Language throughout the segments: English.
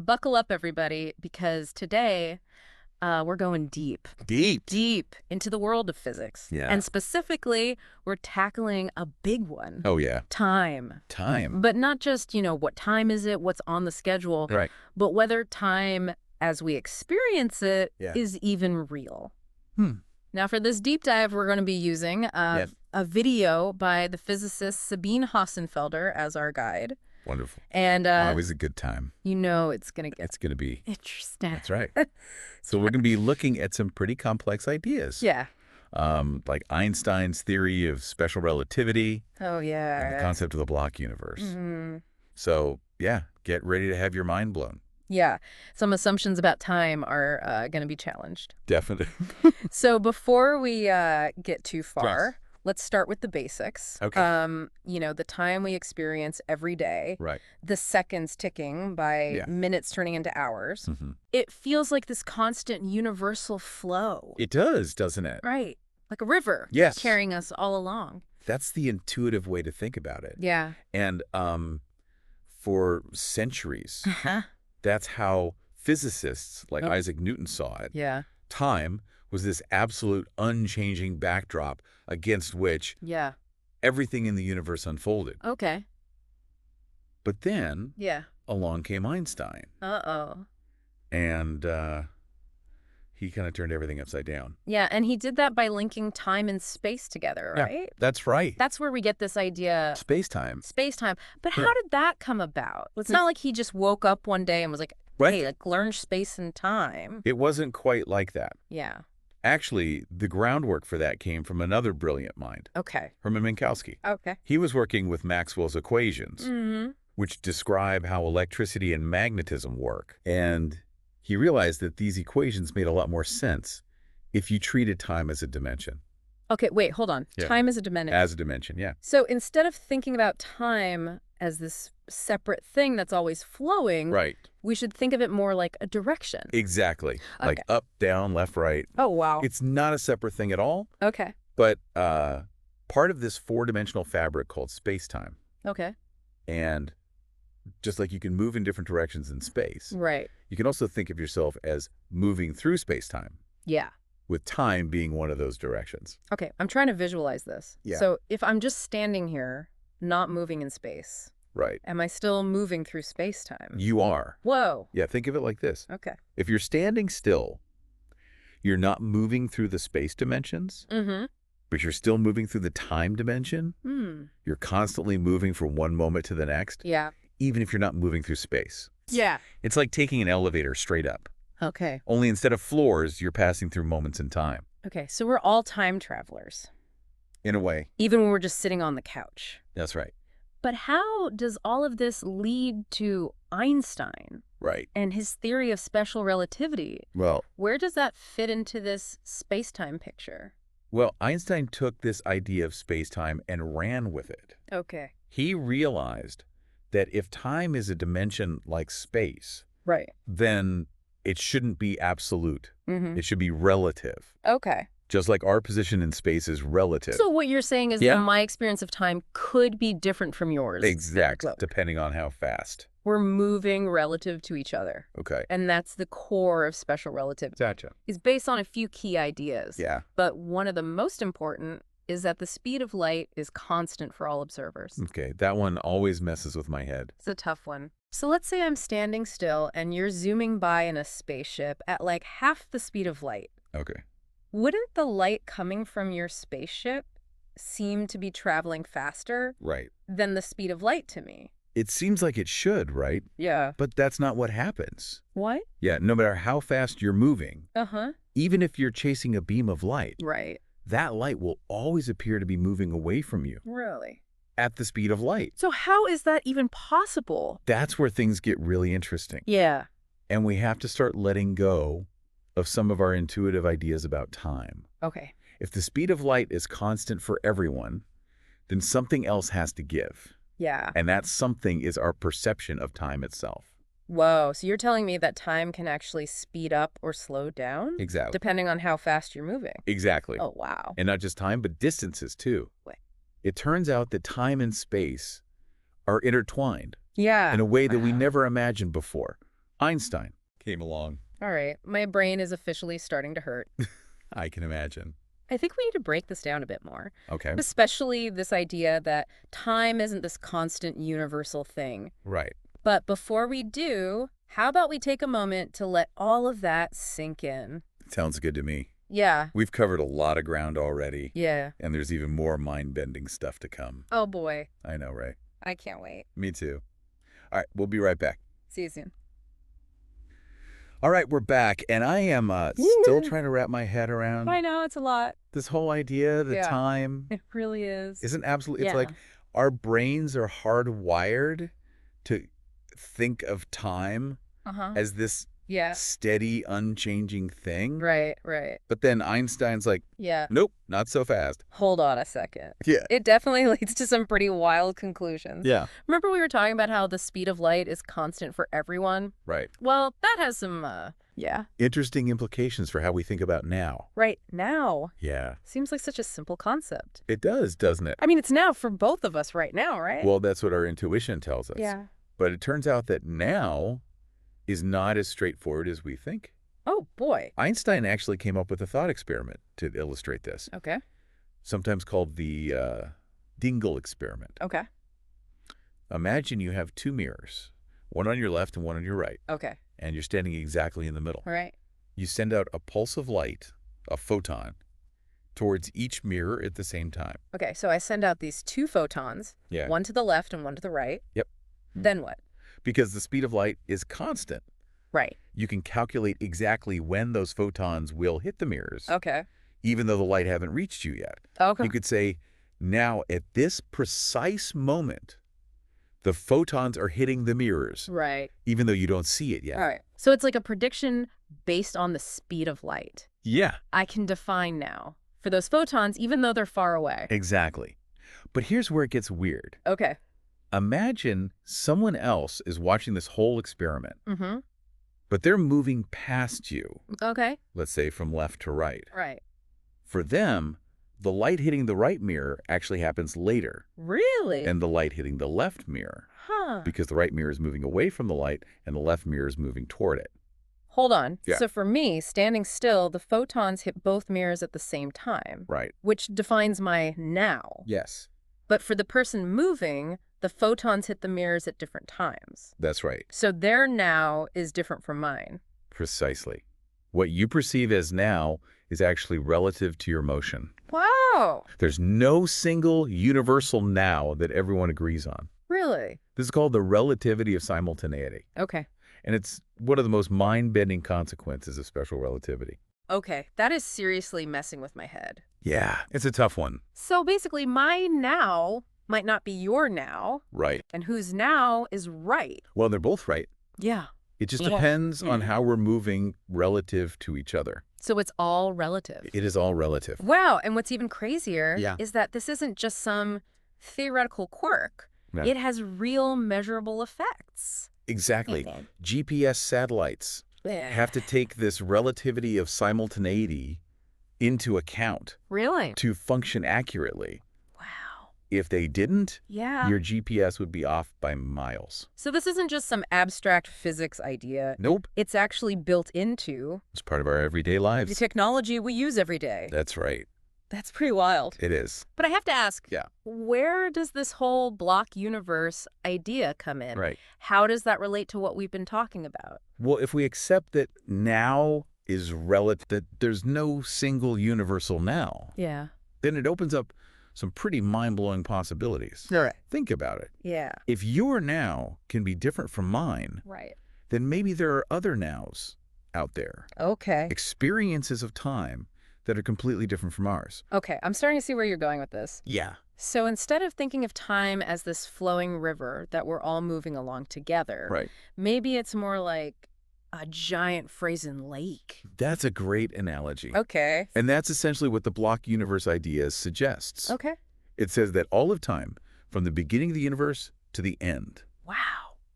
buckle up, everybody, because today we're going deep. Deep into the world of physics. Yeah. And specifically, we're tackling a big one. Oh, yeah. Time. But not just, what time is it, what's on the schedule, Right. but whether time as we experience it is even real. Now, for this deep dive, we're going to be using a video by the physicist Sabine Hossenfelder as our guide. Wonderful. And always a good time. It's going to get be interesting. That's right. So we're going to be looking at some pretty complex ideas. Yeah. Like Einstein's theory of special relativity. Oh, yeah. And the concept of the block universe. So, yeah, get ready to have your mind blown. Yeah. Some assumptions about time are going to be challenged. Definitely. So before we get too far, let's start with the basics. Okay. The time we experience every day. Right. The seconds ticking by minutes turning into hours. It feels like this constant universal flow. It does, doesn't it? Right. Like a river. Yes. Carrying us all along. That's the intuitive way to think about it. Yeah. And for centuries, that's how physicists like Isaac Newton saw it. Yeah. Time was this absolute unchanging backdrop against which everything in the universe unfolded. Okay. But then along came Einstein. Uh-oh. And he kind of turned everything upside down. Yeah, and he did that by linking time and space together, right? Yeah, that's right. That's where we get this idea. Space-time. Space-time. But how did that come about? It's not like he just woke up one day and was like, hey, learn space and time. It wasn't quite like that. Yeah. Actually, the groundwork for that came from another brilliant mind. Okay. Hermann Minkowski. Okay. He was working with Maxwell's equations, which describe how electricity and magnetism work. And he realized that these equations made a lot more sense if you treated time as a dimension. Okay, wait, hold on. Yeah. Time as a dimension. As a dimension, yeah. So instead of thinking about time as this separate thing that's always flowing, we should think of it more like a direction. Exactly. Okay. Like up, down, left, right. Oh, wow. It's not a separate thing at all. Okay. But part of this four-dimensional fabric called space-time. Okay. And just like you can move in different directions in space. Right. You can also think of yourself as moving through space-time. Yeah. With time being one of those directions. Okay, I'm trying to visualize this. Yeah. So if I'm just standing here, not moving in space. Right. Am I still moving through space-time? You are. Whoa. Yeah, think of it like this. Okay. If you're standing still, you're not moving through the space dimensions, but you're still moving through the time dimension. You're constantly moving from one moment to the next. Yeah. Even if you're not moving through space. Yeah. It's like taking an elevator straight up. Okay. Only instead of floors, you're passing through moments in time. Okay, so we're all time travelers. In a way. Even when we're just sitting on the couch. That's right. But how does all of this lead to Einstein? Right. And his theory of special relativity? Well, where does that fit into this space-time picture? Well, Einstein took this idea of space-time and ran with it. Okay. He realized that if time is a dimension like space, then it shouldn't be absolute. It should be relative. Okay. Just like our position in space is relative. So what you're saying is that my experience of time could be different from yours. Exactly, depending on how fast. We're moving relative to each other. Okay. And that's the core of special relativity. Gotcha. It's based on a few key ideas. Yeah. But one of the most important is that the speed of light is constant for all observers. Okay, that one always messes with my head. It's a tough one. So let's say I'm standing still and you're zooming by in a spaceship at like half the speed of light. Okay. Wouldn't the light coming from your spaceship seem to be traveling faster than the speed of light to me? It seems like it should, right? Yeah. But that's not what happens. What? Yeah, no matter how fast you're moving, even if you're chasing a beam of light, that light will always appear to be moving away from you. Really? At the speed of light. So how is that even possible? That's where things get really interesting. Yeah. And we have to start letting go of some of our intuitive ideas about time. Okay. If the speed of light is constant for everyone, then something else has to give. Yeah. And that something is our perception of time itself. Whoa, so you're telling me that time can actually speed up or slow down? Exactly. Depending on how fast you're moving? Exactly. Oh, wow. And not just time, but distances too. Wait. It turns out that time and space are intertwined. Yeah. In a way that we never imagined before. Einstein came along. All right. My brain is officially starting to hurt. I can imagine. I think we need to break this down a bit more. Okay. Especially this idea that time isn't this constant universal thing. Right. But before we do, how about we take a moment to let all of that sink in? Sounds good to me. Yeah. We've covered a lot of ground already. Yeah. And there's even more mind-bending stuff to come. Oh, boy. I know, right? I can't wait. Me too. All right, we'll be right back. See you soon. All right, we're back, and I am still trying to wrap my head around I know, it's a lot. this whole idea, the time. It really is. Isn't absolutely, it's like our brains are hardwired to think of time as this steady, unchanging thing. Right, right. But then Einstein's like, nope, not so fast. Hold on a second. Yeah. It definitely leads to some pretty wild conclusions. Yeah. Remember we were talking about how the speed of light is constant for everyone? Right. Well, that has some, interesting implications for how we think about now. Right, now. Yeah. Seems like such a simple concept. It does, doesn't it? I mean, it's now for both of us right now, right? Well, that's what our intuition tells us. Yeah. But it turns out that now is not as straightforward as we think. Oh, boy. Einstein actually came up with a thought experiment to illustrate this. Okay. Sometimes called the Dingle experiment. Okay. Imagine you have two mirrors, one on your left and one on your right. Okay. And you're standing exactly in the middle. All right. You send out a pulse of light, a photon, towards each mirror at the same time. Okay, so I send out these two photons, one to the left and one to the right. Yep. Then what? Because the speed of light is constant. Right. You can calculate exactly when those photons will hit the mirrors. Okay. Even though the light haven't reached you yet. Okay. You could say, now at this precise moment, the photons are hitting the mirrors. Right. Even though you don't see it yet. All right. So it's like a prediction based on the speed of light. Yeah. I can define now for those photons, even though they're far away. Exactly. But here's where it gets weird. Okay. Imagine someone else is watching this whole experiment, but they're moving past you. Okay. Let's say from left to right. Right. For them, the light hitting the right mirror actually happens later. Really? And the light hitting the left mirror. Huh. Because the right mirror is moving away from the light and the left mirror is moving toward it. Hold on. Yeah. So for me, standing still, the photons hit both mirrors at the same time. Right. Which defines my now. Yes. But for the person moving, the photons hit the mirrors at different times. That's right. So their now is different from mine. Precisely. What you perceive as now is actually relative to your motion. Wow. There's no single universal now that everyone agrees on. Really? This is called the relativity of simultaneity. Okay. And it's one of the most mind-bending consequences of special relativity. Okay, that is seriously messing with my head. Yeah, it's a tough one. So basically, my now might not be your now. Right. And whose now is right. Well, they're both right. Yeah. It just depends on how we're moving relative to each other. So it's all relative. It is all relative. Wow, and what's even crazier is that this isn't just some theoretical quirk. No. It has real measurable effects. Exactly. GPS satellites have to take this relativity of simultaneity into account. Really? To function accurately. Wow. If they didn't, yeah, your GPS would be off by miles. So this isn't just some abstract physics idea. Nope. It's actually built into... It's part of our everyday lives. The technology we use every day. That's right. That's pretty wild. It is. But I have to ask, yeah, where does this whole block universe idea come in? Right. How does that relate to what we've been talking about? Well, if we accept that now is relative, that there's no single universal now, yeah, then it opens up some pretty mind-blowing possibilities. All right. Think about it. Yeah. If your now can be different from mine, right, then maybe there are other nows out there. Okay. Experiences of time that are completely different from ours. Okay, I'm starting to see where you're going with this. Yeah. So instead of thinking of time as this flowing river that we're all moving along together, right, maybe it's more like a giant frozen lake. That's a great analogy. Okay. And that's essentially what the block universe idea suggests. Okay. It says that all of time, from the beginning of the universe to the end, wow,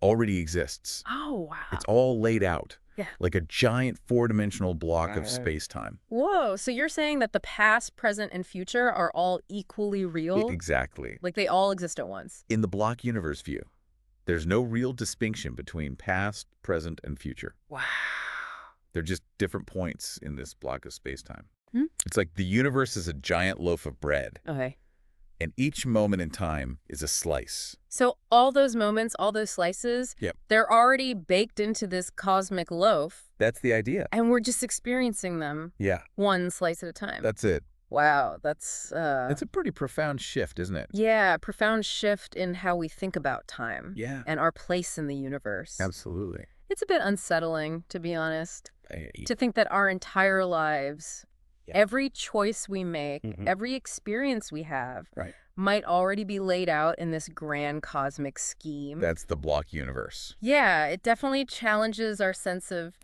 already exists. Oh, wow. It's all laid out. Yeah. Like a giant four-dimensional block of space-time. Whoa, so you're saying that the past, present, and future are all equally real? Exactly. Like they all exist at once? In the block universe view. There's no real distinction between past, present, and future. Wow. They're just different points in this block of space-time. Hmm? It's like the universe is a giant loaf of bread. Okay. And each moment in time is a slice. So all those moments, all those slices, Yep. they're already baked into this cosmic loaf. That's the idea. And we're just experiencing them one slice at a time. That's it. Wow, that's... It's a pretty profound shift, isn't it? Yeah, profound shift in how we think about time. Yeah. And our place in the universe. Absolutely. It's a bit unsettling, to be honest, to think that our entire lives, every choice we make, every experience we have, might already be laid out in this grand cosmic scheme. That's the block universe. Yeah, it definitely challenges our sense of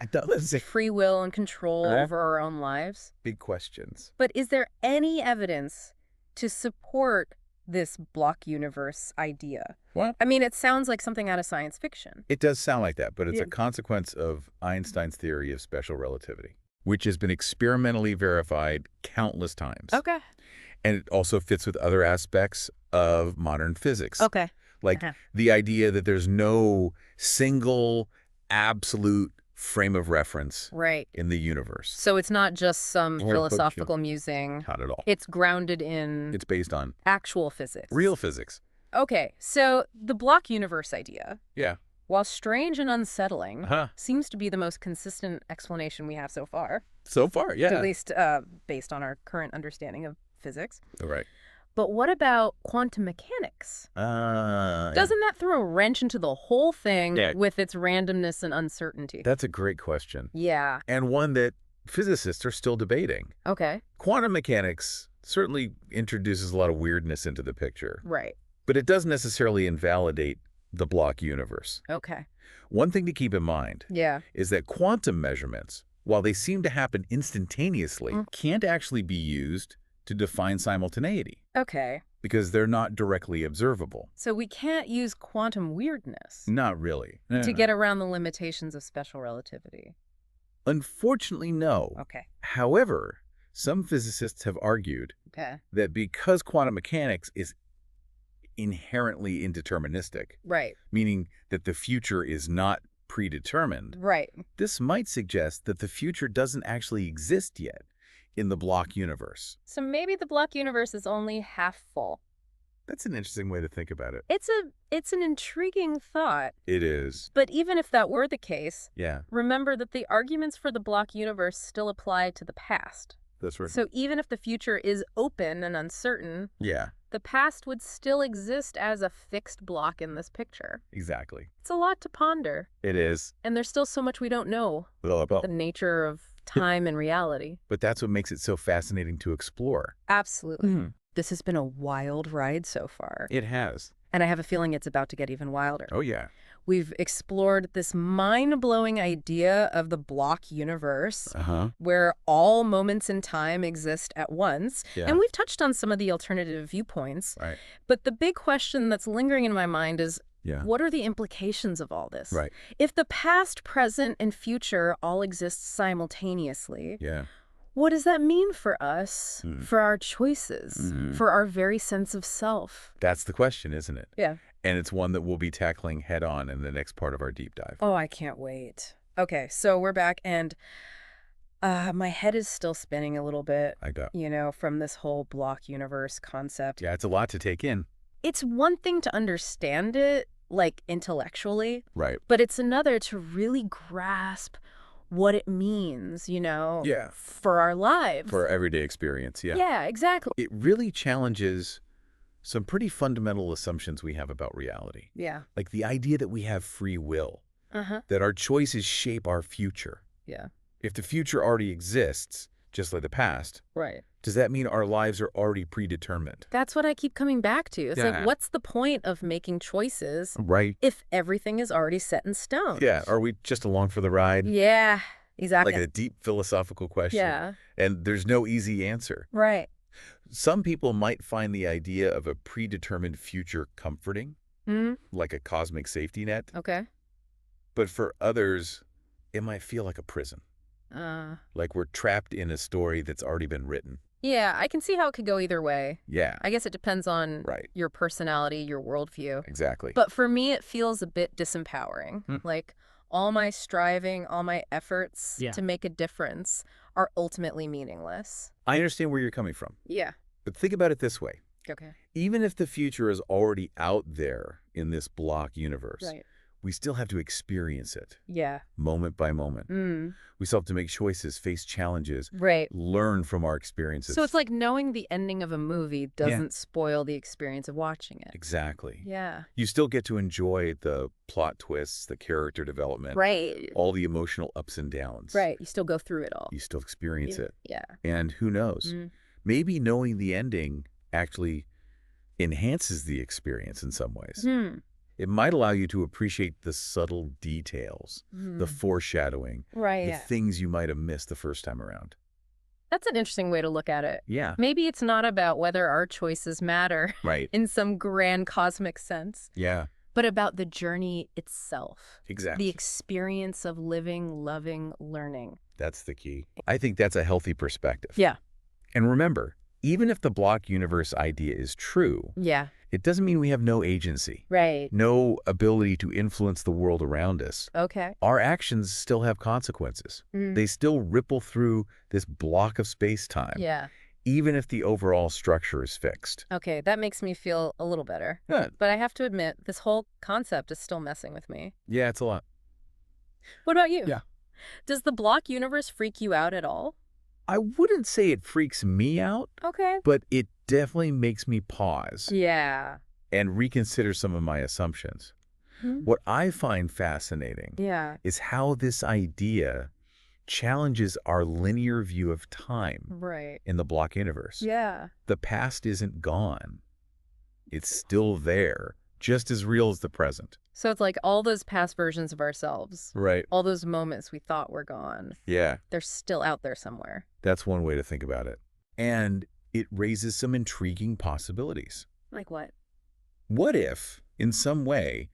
free will and control over our own lives. Big questions. But is there any evidence to support this block universe idea? What? I mean, it sounds like something out of science fiction. It does sound like that, but it's a consequence of Einstein's theory of special relativity, which has been experimentally verified countless times. Okay. And it also fits with other aspects of modern physics. Okay. Like the idea that there's no single absolute frame of reference in the universe. So it's not just some philosophical musing. Not at all. It's grounded in... It's based on... actual physics. real physics. Okay, so the block universe idea, Yeah. while strange and unsettling, seems to be the most consistent explanation we have so far. So far, yeah. At least based on our current understanding of physics. Right. But what about quantum mechanics? Doesn't that throw a wrench into the whole thing with its randomness and uncertainty? That's a great question. Yeah. And one that physicists are still debating. Okay. Quantum mechanics certainly introduces a lot of weirdness into the picture. Right. But it doesn't necessarily invalidate the block universe. Okay. One thing to keep in mind is that quantum measurements, while they seem to happen instantaneously, can't actually be used to define simultaneity. Okay. Because they're not directly observable. So we can't use quantum weirdness. Not really. To get around the limitations of special relativity. Unfortunately, no. Okay. However, some physicists have argued that because quantum mechanics is inherently indeterministic, meaning that the future is not predetermined, this might suggest that the future doesn't actually exist yet in the block universe. So maybe the block universe is only half full. That's an interesting way to think about it. It's an intriguing thought. It is. But even if that were the case, yeah, remember that the arguments for the block universe still apply to the past. That's right. So even if the future is open and uncertain, yeah, the past would still exist as a fixed block in this picture. Exactly. It's a lot to ponder. It is. And there's still so much we don't know about the nature of time and reality. But that's what makes it so fascinating to explore. Absolutely. This has been a wild ride so far. It has. And I have a feeling it's about to get even wilder. Oh, yeah. We've explored this mind-blowing idea of the block universe, where all moments in time exist at once. Yeah. And we've touched on some of the alternative viewpoints. Right. But the big question that's lingering in my mind is, what are the implications of all this? Right. If the past, present, and future all exist simultaneously, what does that mean for us, for our choices, for our very sense of self? That's the question, isn't it? Yeah. And it's one that we'll be tackling head on in the next part of our deep dive. Oh, I can't wait. Okay, so we're back, and my head is still spinning a little bit, you know, from this whole block universe concept. Yeah, it's a lot to take in. It's one thing to understand it, like, intellectually. Right. But it's another to really grasp what it means, you know, for our lives. For our everyday experience, Yeah, exactly. It really challenges some pretty fundamental assumptions we have about reality. Yeah. Like the idea that we have free will, that our choices shape our future. Yeah. If the future already exists, just like the past, does that mean our lives are already predetermined? That's what I keep coming back to. It's like, what's the point of making choices if everything is already set in stone? Yeah. Are we just along for the ride? Yeah, exactly. Like a deep philosophical question. Yeah. And there's no easy answer. Right. Some people might find the idea of a predetermined future comforting, like a cosmic safety net. Okay. But for others, it might feel like a prison. Like we're trapped in a story that's already been written. Yeah, I can see how it could go either way. Yeah. I guess it depends on your personality, your worldview. Exactly. But for me, it feels a bit disempowering. Like all my striving, all my efforts to make a difference are ultimately meaningless. I understand where you're coming from. Yeah. But think about it this way. Okay. Even if the future is already out there in this block universe, we still have to experience it. Yeah. Moment by moment. We still have to make choices, face challenges, learn from our experiences. So it's like knowing the ending of a movie doesn't spoil the experience of watching it. Exactly. Yeah. You still get to enjoy the plot twists, the character development, all the emotional ups and downs. Right. You still go through it all. You still experience it. Yeah. And who knows? Maybe knowing the ending actually enhances the experience in some ways. It might allow you to appreciate the subtle details, the foreshadowing, the things you might have missed the first time around. That's an interesting way to look at it. Yeah. Maybe it's not about whether our choices matter in some grand cosmic sense. Yeah. But about the journey itself. Exactly. The experience of living, loving, learning. That's the key. I think that's a healthy perspective. Yeah. And remember, even if the block universe idea is true, it doesn't mean we have no agency. Right. No ability to influence the world around us. Okay. Our actions still have consequences. They still ripple through this block of space-time. Yeah. Even if the overall structure is fixed. Okay, that makes me feel a little better. Good. But I have to admit, this whole concept is still messing with me. Yeah, it's a lot. What about you? Yeah. Does the block universe freak you out at all? I wouldn't say it freaks me out. Okay. But it definitely makes me pause. Yeah. And reconsider some of my assumptions. What I find fascinating is how this idea challenges our linear view of time in the block universe. Yeah. The past isn't gone. It's still there, just as real as the present. So it's like all those past versions of ourselves. Right. All those moments we thought were gone. Yeah. They're still out there somewhere. That's one way to think about it. And it raises some intriguing possibilities. Like what? What if, in some way,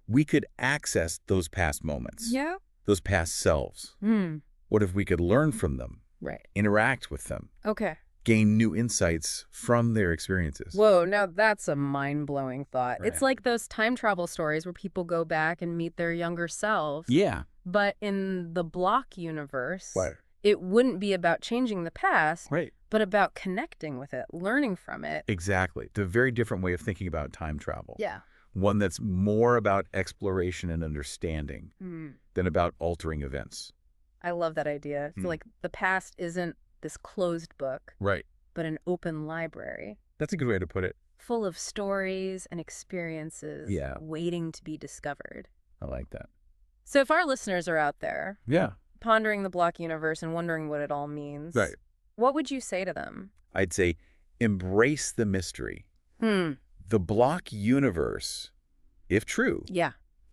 we could access those past moments? Yeah. Those past selves? What if we could learn from them? Right. Interact with them? Okay. Gain new insights from their experiences? Whoa, now that's a mind-blowing thought. Right. It's like those time travel stories where people go back and meet their younger selves. Yeah. But in the block universe, Right. it wouldn't be about changing the past, Right. but about connecting with it, learning from it. Exactly. It's a very different way of thinking about time travel. Yeah. One that's more about exploration and understanding than about altering events. I love that idea. So like the past isn't this closed book, Right. but an open library. That's a good way to put it. Full of stories and experiences waiting to be discovered. I like that. So if our listeners are out there Yeah. pondering the block universe and wondering what it all means, what would you say to them? I'd say embrace the mystery. The block universe, if true,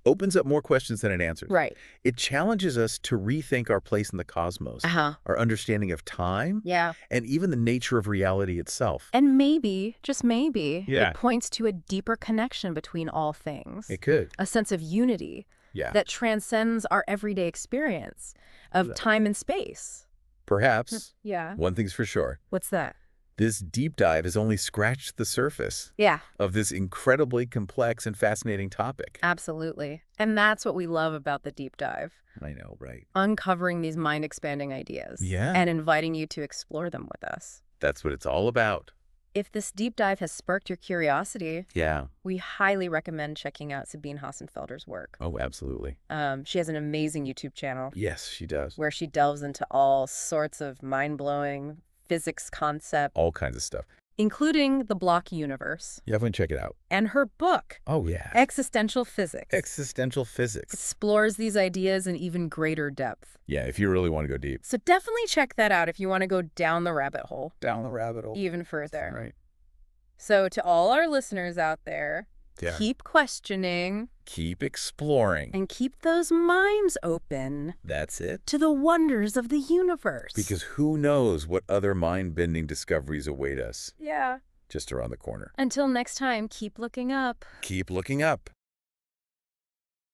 opens up more questions than it answers. Right. It challenges us to rethink our place in the cosmos, our understanding of time, and even the nature of reality itself. And maybe, just maybe, it points to a deeper connection between all things. It could. A sense of unity that transcends our everyday experience of time and space. Perhaps. Yeah. One thing's for sure. What's that? This deep dive has only scratched the surface of this incredibly complex and fascinating topic. Absolutely. And that's what we love about the deep dive. I know, right? Uncovering these mind-expanding ideas. And inviting you to explore them with us. That's what it's all about. If this deep dive has sparked your curiosity, yeah, we highly recommend checking out Sabine Hassenfelder's work. Oh, absolutely. She has an amazing YouTube channel. Yes, she does. Where she delves into all sorts of mind-blowing physics concepts. All kinds of stuff. Including the block universe. You definitely check it out. And her book. Oh, yeah. Existential Physics. Existential Physics. Explores these ideas in even greater depth. Yeah, if you really want to go deep. So definitely check that out if you want to go down the rabbit hole. Down the rabbit hole. Even further. Right. So to all our listeners out there, keep questioning. Keep exploring. And keep those minds open. That's it. To the wonders of the universe. Because who knows what other mind-bending discoveries await us. Yeah. Just around the corner. Until next time, keep looking up. Keep looking up.